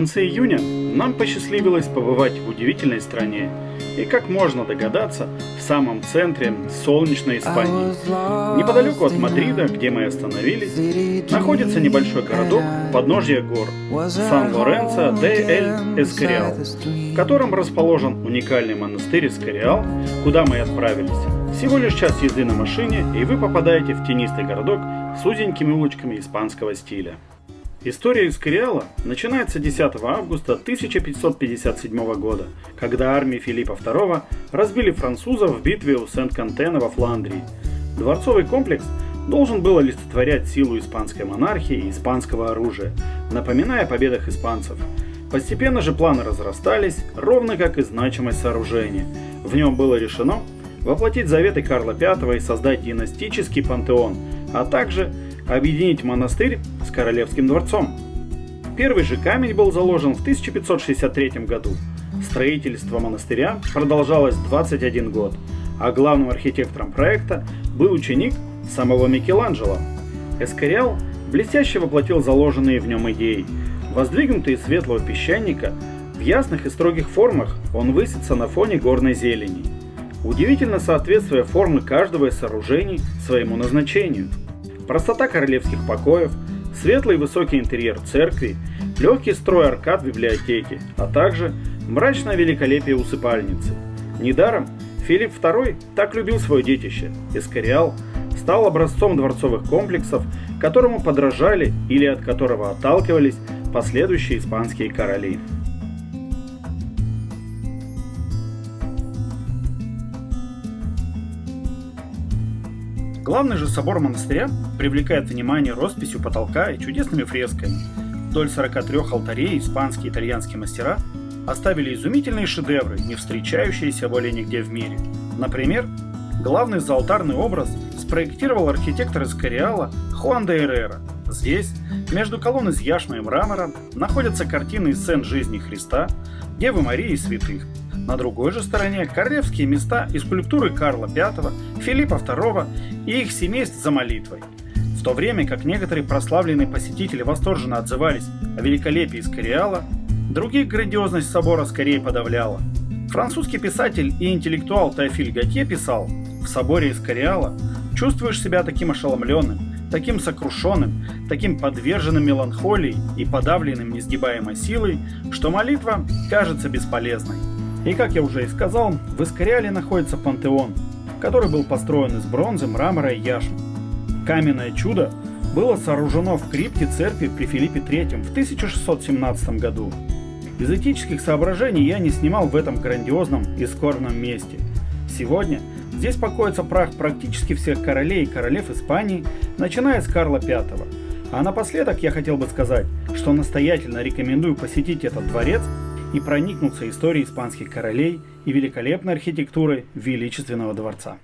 конце июня нам посчастливилось побывать в удивительной стране и, как можно догадаться, в самом центре солнечной Испании. Неподалеку от Мадрида, где мы остановились, находится небольшой городок подножья гор Сан-Лоренцо-де-эль-Эскориал, в котором расположен уникальный монастырь Эскориал, куда мы и отправились. Всего лишь час езды на машине, и вы попадаете в тенистый городок с узенькими улочками испанского стиля. История Эскориала начинается 10 августа 1557 года, когда армии Филиппа II разбили французов в битве у Сент-Кантена во Фландрии. Дворцовый комплекс должен был олицетворять силу испанской монархии и испанского оружия, напоминая о победах испанцев. Постепенно же планы разрастались, ровно как и значимость сооружения. В нем было решено воплотить заветы Карла V и создать династический пантеон, а также объединить монастырь с королевским дворцом. Первый же камень был заложен в 1563 году. Строительство монастыря продолжалось 21 год, а главным архитектором проекта был ученик самого Микеланджело. Эскориал блестяще воплотил заложенные в нем идеи. Воздвигнутый из светлого песчаника, в ясных и строгих формах он высится на фоне горной зелени. Удивительно соответствие формы каждого из сооружений своему назначению. Простота королевских покоев, светлый и высокий интерьер церкви, легкий строй аркад библиотеки, а также мрачное великолепие усыпальницы. Недаром Филипп II так любил свое детище. Эскориал стал образцом дворцовых комплексов, которому подражали или от которого отталкивались последующие испанские короли. Главный же собор монастыря привлекает внимание росписью потолка и чудесными фресками. Вдоль 43 алтарей испанские и итальянские мастера оставили изумительные шедевры, не встречающиеся более нигде в мире. Например, главный заалтарный образ спроектировал архитектор Эскориала Хуан де Эррера. Здесь, между колонн из яшмы и мрамора, находятся картины из сцен жизни Христа, Девы Марии и святых. На другой же стороне королевские места и скульптуры Карла V, Филиппа II и их семейств за молитвой. В то время как некоторые прославленные посетители восторженно отзывались о великолепии Эскориала, других грандиозность собора скорее подавляла. Французский писатель и интеллектуал Теофиль Готье писал: «В соборе Эскориала чувствуешь себя таким ошеломленным, таким сокрушенным, таким подверженным меланхолии и подавленным несгибаемой силой, что молитва кажется бесполезной». И, как я уже и сказал, в Эскориале находится пантеон, который был построен из бронзы, мрамора и яшмы. Каменное чудо было сооружено в крипте церкви при Филиппе III в 1617 году. Из этических соображений я не снимал в этом грандиозном и скорбном месте. Сегодня здесь покоится прах практически всех королей и королев Испании, начиная с Карла V. А напоследок я хотел бы сказать, что настоятельно рекомендую посетить этот дворец и проникнуться историей испанских королей и великолепной архитектурой величественного дворца.